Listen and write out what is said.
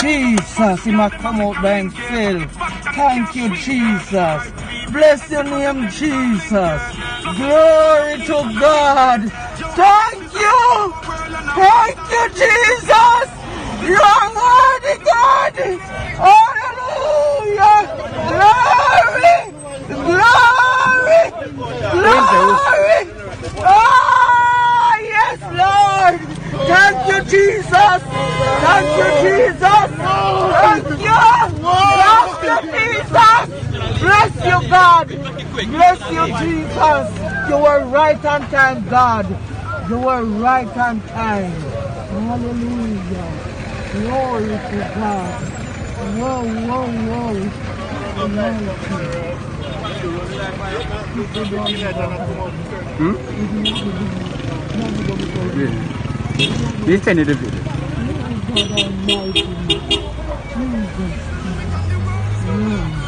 Jesus, he might come out by himself. Thank you, Jesus. Bless your name, Jesus. Glory to God. Thank you. Thank you, Jesus. You are worthy, God. Hallelujah. Glory. Glory. Ah, yes, Lord. Thank you, Jesus. Thank you, Jesus. Thank you. Bless you, Jesus. Bless you, God. Bless you, Jesus. You were right on time, God. You were right on time. Hallelujah. Glory to God. Whoa. This is the video. God Almighty. Jesus.